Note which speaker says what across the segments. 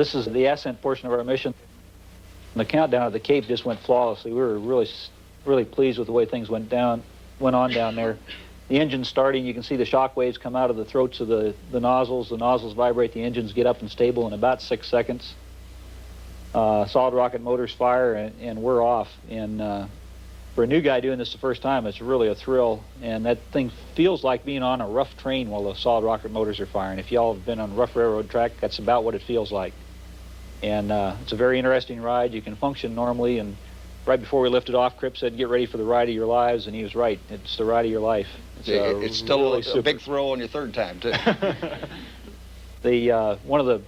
Speaker 1: This is the ascent portion of our mission. The countdown at the Cape just went flawlessly. We were really pleased with the way things went on down there. The engine's starting. You can see the shock waves come out of the throats of the nozzles. The nozzles vibrate. The engines get up and stable in about 6 seconds. Solid rocket motors fire, and we're off. And for a new guy doing this the first time, it's really a thrill. And that thing feels like being on a rough train while the solid rocket motors are firing. If y'all have been on a rough railroad track, that's about what it feels like. And it's a very interesting ride. You can function normally. And right before we lifted off, Crip said, "Get ready for the ride of your lives," and he was right. It's the ride of your life.
Speaker 2: It's still
Speaker 1: really
Speaker 2: a big thrill on your third time, too.
Speaker 1: One of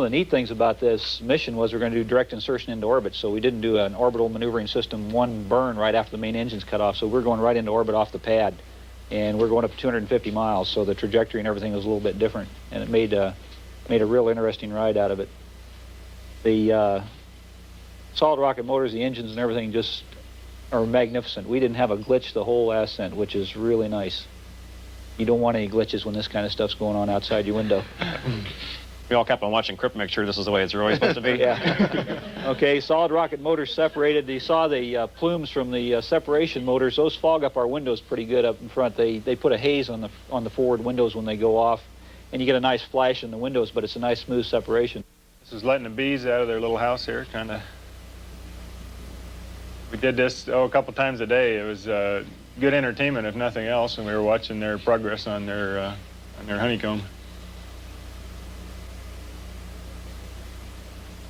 Speaker 1: the neat things about this mission was we're going to do direct insertion into orbit, so we didn't do an orbital maneuvering system one burn right after the main engine's cut off, so we're going right into orbit off the pad, and we're going up 250 miles, so the trajectory and everything was a little bit different, and it made a real interesting ride out of it. The solid rocket motors, the engines and everything just are magnificent. We didn't have a glitch the whole ascent, which is really nice. You don't want any glitches when this kind of stuff's going on outside your window.
Speaker 3: We all kept on watching Crip make sure this is the way it's really supposed to be.
Speaker 1: Yeah. Okay, solid rocket motors separated. You saw the plumes from the separation motors. Those fog up our windows pretty good up in front. They put a haze on the forward windows when they go off, and you get a nice flash in the windows, but it's a nice smooth separation.
Speaker 4: This is letting the bees out of their little house here, kind of. We did this a couple times a day. It was good entertainment, if nothing else, and we were watching their progress on their honeycomb.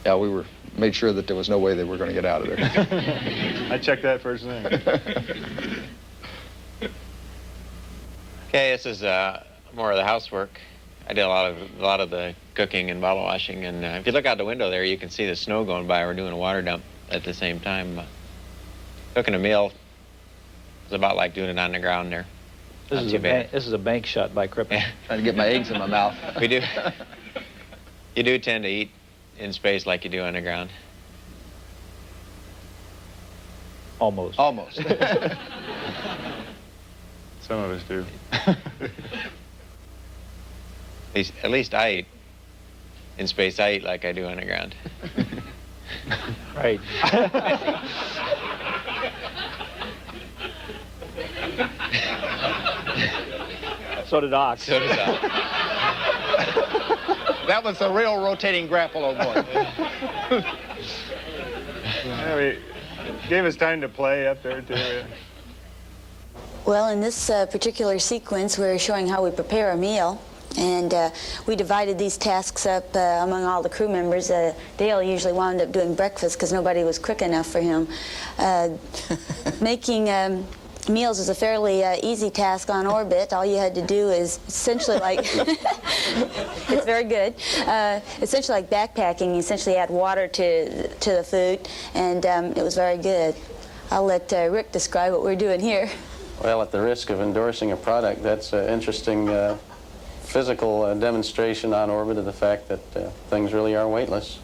Speaker 2: Yeah, we made sure that there was no way they were going to get out of
Speaker 4: there. I checked that first thing.
Speaker 5: Okay, this is more of the housework. I did a lot of the cooking and bottle washing, and if you look out the window there, you can see the snow going by. We're doing a water dump at the same time. Cooking a meal is about like doing it on the ground there.
Speaker 1: This is a bank shot by Crip.
Speaker 5: Yeah.
Speaker 2: Trying to get my eggs in my mouth.
Speaker 5: We do. You do tend to eat in space like you do on the ground.
Speaker 1: Almost.
Speaker 2: Almost.
Speaker 4: Some of us do.
Speaker 5: At least I eat in space. I eat like I do on the ground.
Speaker 1: Right. So did Ox.
Speaker 5: So did Ox.
Speaker 2: That was the real rotating grapple on board.
Speaker 4: Yeah, we gave us time to play up there, too. Yeah.
Speaker 6: Well, in this particular sequence, we're showing how we prepare a meal. And we divided these tasks up among all the crew members. Dale usually wound up doing breakfast because nobody was quick enough for him. Making meals is a fairly easy task on orbit. All you had to do is essentially like, it's very good, essentially like backpacking. You essentially add water to the food, and it was very good. I'll let Rick describe what we're doing here.
Speaker 7: Well, at the risk of endorsing a product, that's an interesting physical demonstration on orbit of the fact that things really are weightless.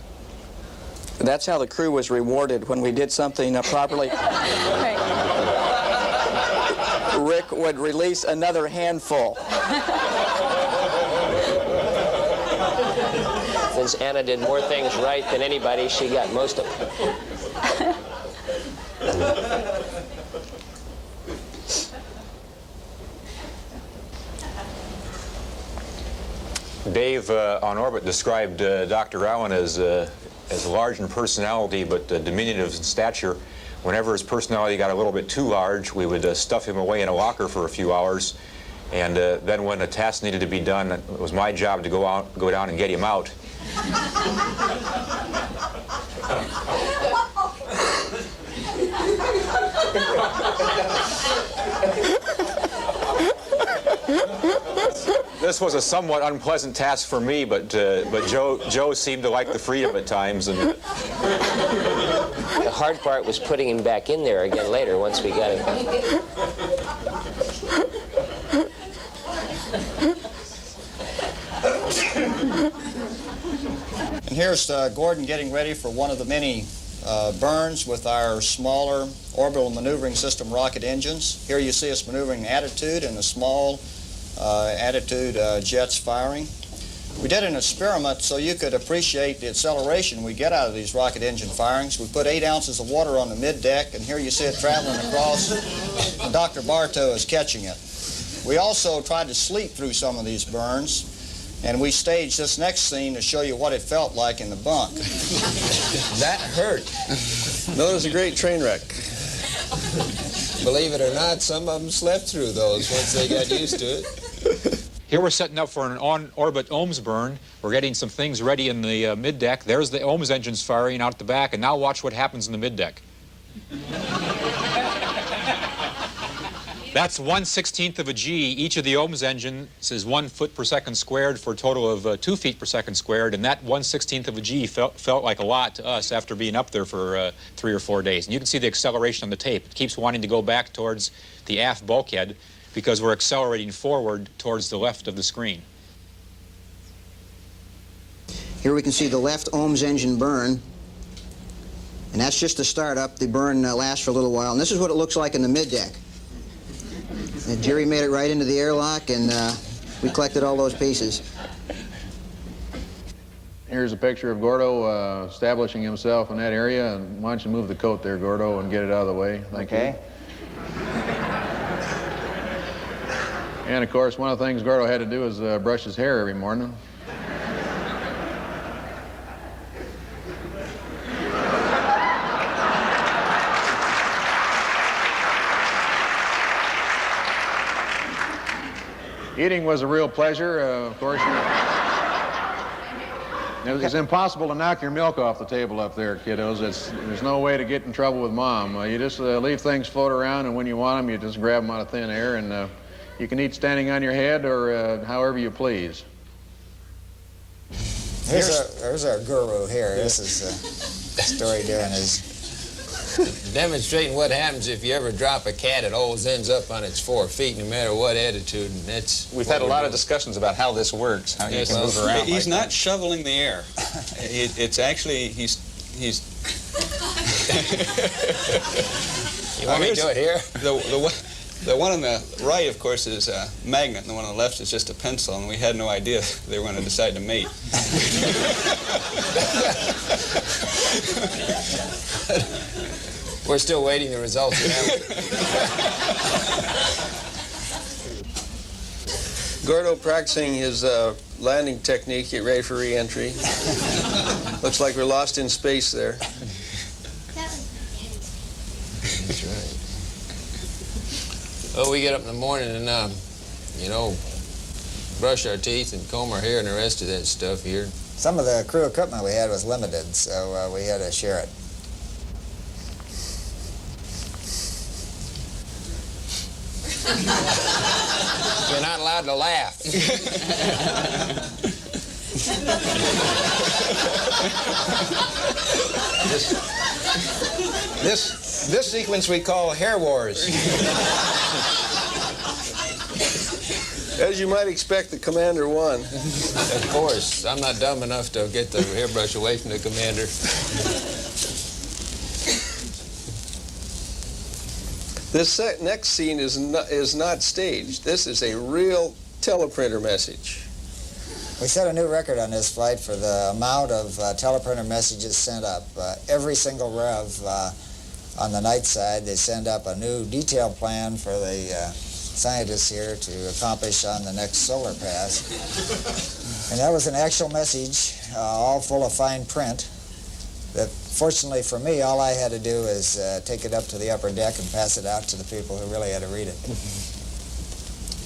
Speaker 8: That's how the crew was rewarded when we did something properly.
Speaker 6: Right.
Speaker 8: Rick would release another handful.
Speaker 9: Since Anna did more things right than anybody, she got most of them.
Speaker 10: Dave on orbit described Dr. Allen as large in personality but diminutive in stature. Whenever his personality got a little bit too large, we would stuff him away in a locker for a few hours, and then when a task needed to be done, it was my job to go down and get him out. This was a somewhat unpleasant task for me, but Joe seemed to like the freedom at times. And
Speaker 9: the hard part was putting him back in there again later once we got him.
Speaker 11: And here's Gordon getting ready for one of the many burns with our smaller orbital maneuvering system rocket engines. Here you see us maneuvering Attitude and the small Attitude jets firing. We did an experiment so you could appreciate the acceleration we get out of these rocket engine firings. We put 8 ounces of water on the middeck, and here you see it traveling across, and Dr. Bartow is catching it. We also tried to sleep through some of these burns, and we staged this next scene to show you what it felt like in the bunk.
Speaker 12: That hurt.
Speaker 13: No, it was a great train wreck.
Speaker 12: Believe it or not, some of them slept through those once they got used to it.
Speaker 10: Here we're setting up for an on-orbit OMS burn. We're getting some things ready in the middeck. There's the OMS engines firing out the back, and now watch what happens in the middeck. That's 1/16 of a G. Each of the OMS engines is 1 foot per second squared for a total of 2 feet per second squared, and that 1/16 of a G felt like a lot to us after being up there for 3 or 4 days. And you can see the acceleration on the tape. It keeps wanting to go back towards the aft bulkhead because we're accelerating forward towards the left of the screen.
Speaker 14: Here we can see the left OMS engine burn, and that's just the startup. The burn lasts for a little while, and this is what it looks like in the middeck. And Jerry made it right into the airlock, and we collected all those pieces.
Speaker 15: Here's a picture of Gordo establishing himself in that area, and why don't you move the coat there, Gordo, and get it out of the way. Thank you. And, of course, one of the things Gordo had to do was brush his hair every morning. Eating was a real pleasure, of course. It's impossible to knock your milk off the table up there, kiddos. There's no way to get in trouble with Mom. You just leave things float around, and when you want them, you just grab them out of thin air, and you can eat standing on your head or however you please.
Speaker 16: There's our guru here. This is a story doing his...
Speaker 12: Demonstrating what happens if you ever drop a cat, it always ends up on its 4 feet, no matter what attitude, and that's...
Speaker 17: We've had a lot of discussions about how this works, how you can move around.
Speaker 18: He's
Speaker 17: like
Speaker 18: not
Speaker 17: that.
Speaker 18: shoveling the air. It's actually, he's...
Speaker 12: You want me to do it here?
Speaker 18: The one on the right, of course, is a magnet, and the one on the left is just a pencil, and we had no idea they were going to decide to mate.
Speaker 12: We're still waiting the results of that.
Speaker 13: Gordo practicing his landing technique, get ready for re-entry. Looks like we're lost in space there.
Speaker 12: That's right. Well, we get up in the morning and, you know, brush our teeth and comb our hair and the rest of that stuff here.
Speaker 16: Some of the crew equipment we had was limited, so we had to share it.
Speaker 12: You're not allowed to laugh.
Speaker 17: This sequence we call Hair Wars.
Speaker 13: As you might expect, the commander won.
Speaker 12: Of course. I'm not dumb enough to get the hairbrush away from the commander.
Speaker 13: This next scene is not staged. This is a real teleprinter message.
Speaker 16: We set a new record on this flight for the amount of teleprinter messages sent up. Every single rev on the night side, they send up a new detailed plan for the scientists here to accomplish on the next solar pass. And that was an actual message, all full of fine print, that fortunately for me, all I had to do is take it up to the upper deck and pass it out to the people who really had to read it.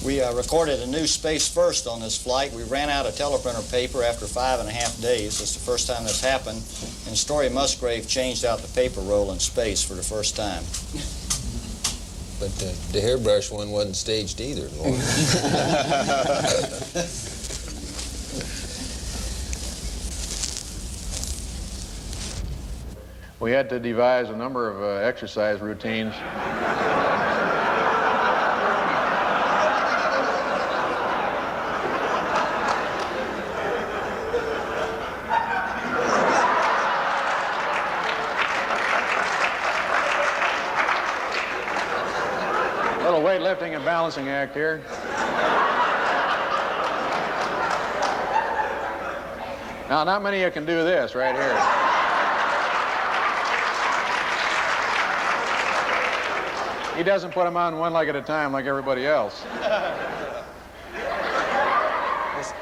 Speaker 11: We recorded a new space first on this flight. We ran out of teleprinter paper after 5.5 days. It's the first time this happened. And Story Musgrave changed out the paper roll in space for the first time.
Speaker 12: But the hairbrush one wasn't staged either, Lord.
Speaker 15: We had to devise a number of exercise routines. A little weightlifting and balancing act here. Now, not many of you can do this right here. He doesn't put them on one leg at a time like everybody else.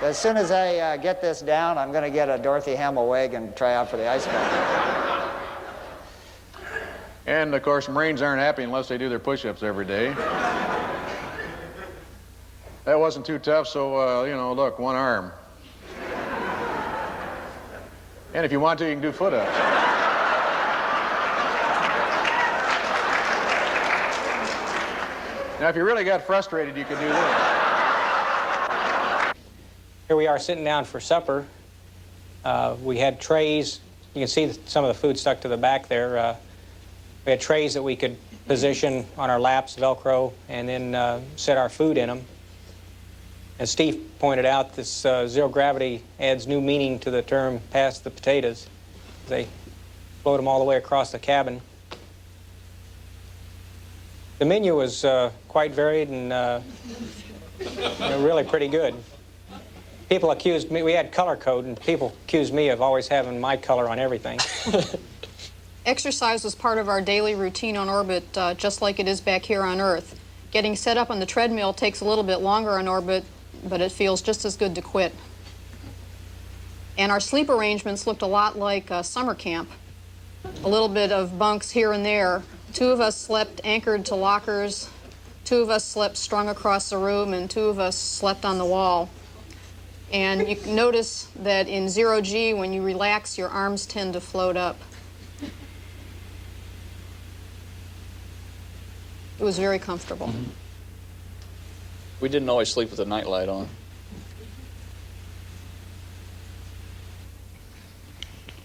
Speaker 16: As soon as I get this down, I'm going to get a Dorothy Hamill wig and try out for the ice bucket.
Speaker 15: And, of course, Marines aren't happy unless they do their push-ups every day. That wasn't too tough, so, you know, look, one arm. And if you want to, you can do foot-ups. Now, if you really got frustrated, you could do this.
Speaker 19: Here we are sitting down for supper. We had trays. You can see some of the food stuck to the back there. We had trays that we could position on our laps, Velcro, and then set our food in them. As Steve pointed out, this zero gravity adds new meaning to the term pass the potatoes. They float them all the way across the cabin. The menu was quite varied and really pretty good. People accused me, we had color code, and people accused me of always having my color on everything.
Speaker 20: Exercise was part of our daily routine on orbit, just like it is back here on Earth. Getting set up on the treadmill takes a little bit longer on orbit, but it feels just as good to quit. And our sleep arrangements looked a lot like summer camp. A little bit of bunks here and there. 2 of us slept anchored to lockers, 2 of us slept strung across the room, and 2 of us slept on the wall. And you can notice that in 0G, when you relax, your arms tend to float up. It was very comfortable.
Speaker 21: Mm-hmm. We didn't always sleep with the nightlight on.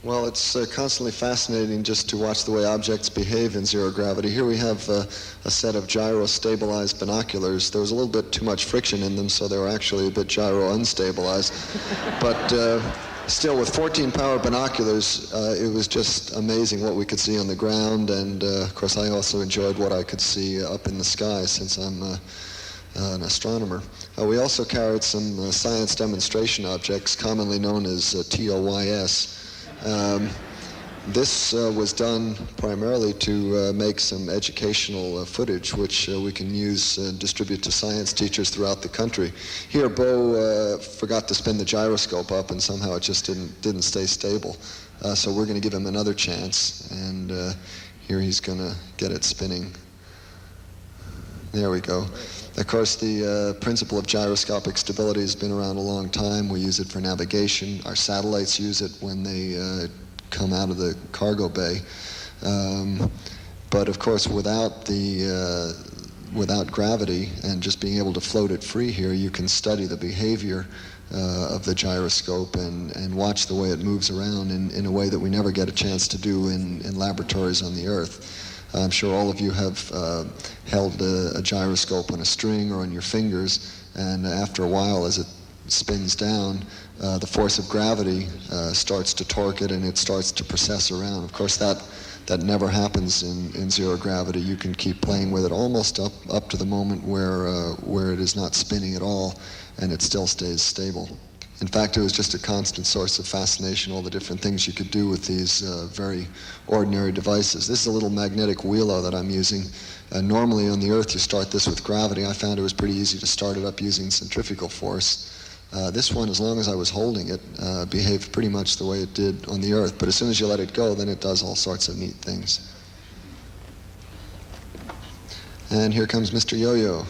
Speaker 22: Well, it's constantly fascinating just to watch the way objects behave in zero gravity. Here we have a set of gyro-stabilized binoculars. There was a little bit too much friction in them, so they were actually a bit gyro-unstabilized. But still, with 14-power binoculars, it was just amazing what we could see on the ground. And, of course, I also enjoyed what I could see up in the sky, since I'm an astronomer. We also carried some science demonstration objects, commonly known as TOYS. This was done primarily to make some educational footage, which we can use and distribute to science teachers throughout the country. Here, Bo forgot to spin the gyroscope up, and somehow it just didn't stay stable. So we're going to give him another chance, and here he's going to get it spinning. There we go. Of course, the principle of gyroscopic stability has been around a long time. We use it for navigation. Our satellites use it when they come out of the cargo bay. But of course, without gravity and just being able to float it free here, you can study the behavior of the gyroscope and watch the way it moves around in a way that we never get a chance to do in laboratories on the Earth. I'm sure all of you have held a gyroscope on a string or on your fingers, and after a while, as it spins down, the force of gravity starts to torque it, and it starts to precess around. Of course, that never happens in zero gravity. You can keep playing with it almost up to the moment where it is not spinning at all, and it still stays stable. In fact, it was just a constant source of fascination, all the different things you could do with these very ordinary devices. This is a little magnetic wheelo that I'm using. Normally on the Earth, you start this with gravity. I found it was pretty easy to start it up using centrifugal force. This one, as long as I was holding it, behaved pretty much the way it did on the Earth. But as soon as you let it go, then it does all sorts of neat things. And here comes Mr. Yo-Yo.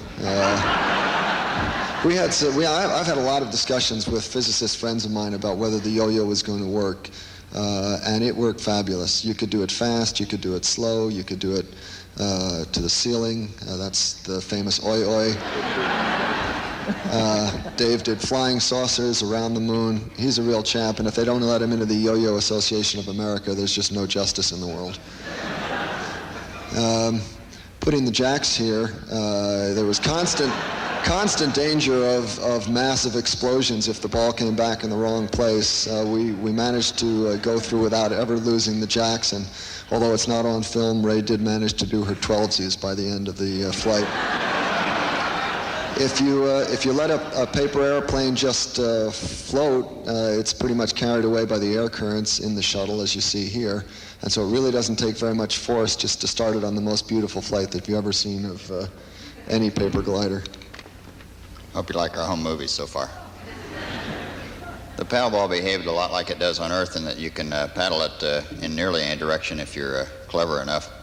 Speaker 22: I've had a lot of discussions with physicist friends of mine about whether the yo-yo was going to work, and it worked fabulous. You could do it fast, you could do it slow, you could do it to the ceiling. That's the famous oi-oi. Dave did flying saucers around the moon. He's a real champ, and if they don't let him into the Yo-Yo Association of America, there's just no justice in the world. Putting the jacks here, there was constant danger of massive explosions if the ball came back in the wrong place. We managed to go through without ever losing the jacks, and although it's not on film, Ray did manage to do her 12s by the end of the flight. If you let a paper airplane just float, it's pretty much carried away by the air currents in the shuttle, as you see here. And so it really doesn't take very much force just to start it on the most beautiful flight that you've ever seen of any paper glider.
Speaker 1: Hope you like our home movies so far. The paddleball behaved a lot like it does on Earth in that you can paddle it in nearly any direction if you're clever enough.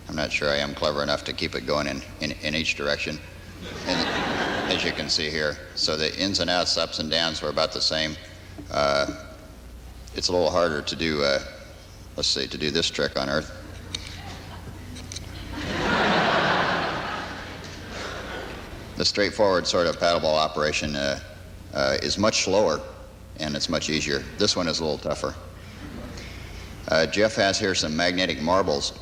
Speaker 1: I'm not sure I am clever enough to keep it going in each direction, and, as you can see here. So the ins and outs, ups and downs were about the same. It's a little harder to do, let's see, to do this trick on Earth. The straightforward sort of paddleball operation is much slower, and it's much easier. This one is a little tougher. Jeff has here some magnetic marbles.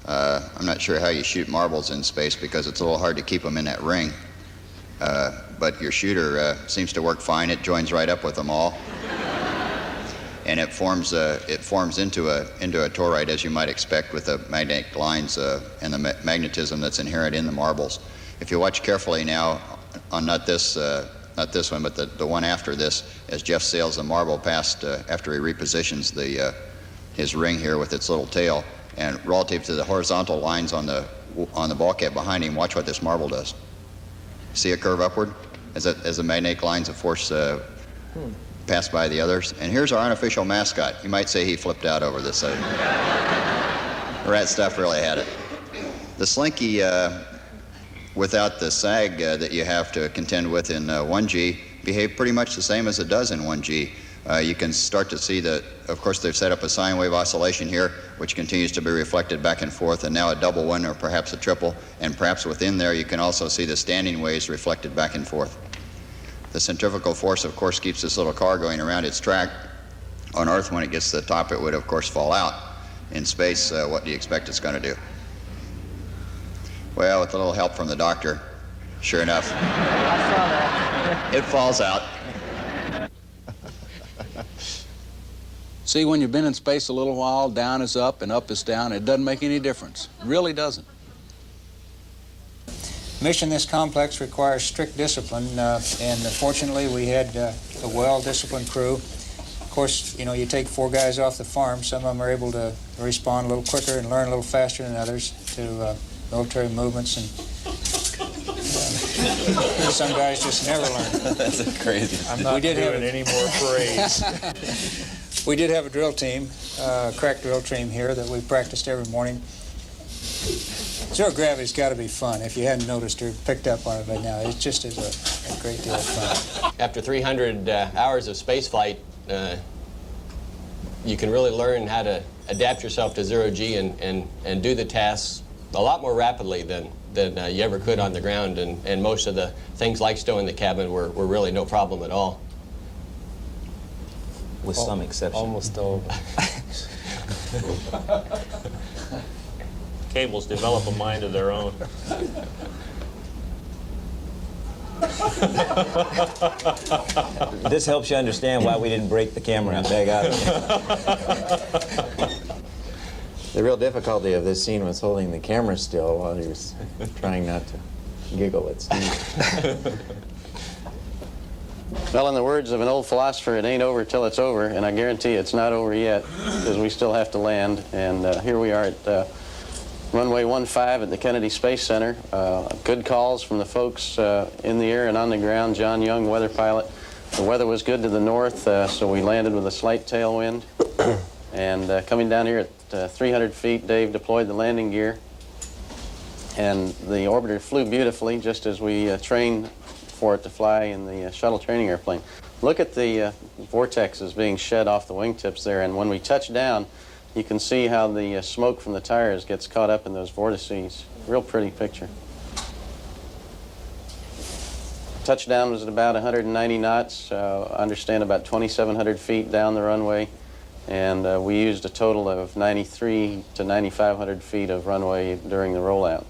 Speaker 1: I'm not sure how you shoot marbles in space because it's a little hard to keep them in that ring. But your shooter seems to work fine. It joins right up with them all. And it forms into a toroid, as you might expect, with the magnetic lines and the magnetism that's inherent in the marbles. If you watch carefully now, on not this one, but the one after this, as Jeff sails the marble past after he repositions his ring here with its little tail, and relative to the horizontal lines on the bulkhead behind him, watch what this marble does. See it curve upward as the magnetic lines of force pass by the others. And here's our unofficial mascot. You might say he flipped out over this. Rat stuff really had it. The slinky, without the sag that you have to contend with in 1G, behaved pretty much the same as it does in 1G. You can start to see that, of course, they've set up a sine wave oscillation here, which continues to be reflected back and forth, and now a double one or perhaps a triple, and perhaps within there you can also see the standing waves reflected back and forth. The centrifugal force, of course, keeps this little car going around its track. On Earth, when it gets to the top, it would, of course, fall out. In space, what do you expect it's going to do? Well, with a little help from the doctor, sure enough, it falls out.
Speaker 3: See, when you've been in space a little while, down is up and up is down. It doesn't make any difference. It really doesn't.
Speaker 23: Mission this complex requires strict discipline, and fortunately we had a well-disciplined crew. Of course, you take 4 guys off the farm. Some of them are able to respond a little quicker and learn a little faster than others to military movements, and some guys just never learn.
Speaker 17: That's crazy.
Speaker 23: I'm not doing any more parades. We did have a drill team, crack drill team here that we practiced every morning. Zero gravity's got to be fun. If you hadn't noticed or picked up on it by now, it just is a great deal of fun.
Speaker 24: After 300 hours of space flight, you can really learn how to adapt yourself to zero G and do the tasks a lot more rapidly than you ever could on the ground, and most of the things like stowing the cabin were really no problem at all.
Speaker 25: With some exception.
Speaker 26: Almost all. Cables develop a mind of their own.
Speaker 25: This helps you understand why we didn't break the camera. I got it. The real difficulty of this scene was holding the camera still while he was trying not to giggle at Steve.
Speaker 7: Well, in the words of an old philosopher, it ain't over till it's over, and I guarantee it's not over yet because we still have to land. And here we are at runway 15 at the Kennedy Space Center. Good calls from the folks in the air and on the ground. John Young, weather pilot. The weather was good to the north, so we landed with a slight tailwind. And coming down here at 300 feet, Dave deployed the landing gear. And the orbiter flew beautifully, just as we trained for it to fly in the shuttle training airplane. Look at the vortexes being shed off the wingtips there, and when we touch down, you can see how the smoke from the tires gets caught up in those vortices. Real pretty picture. Touchdown was at about 190 knots, understand about 2,700 feet down the runway, and we used a total of 93 to 9,500 feet of runway during the rollout.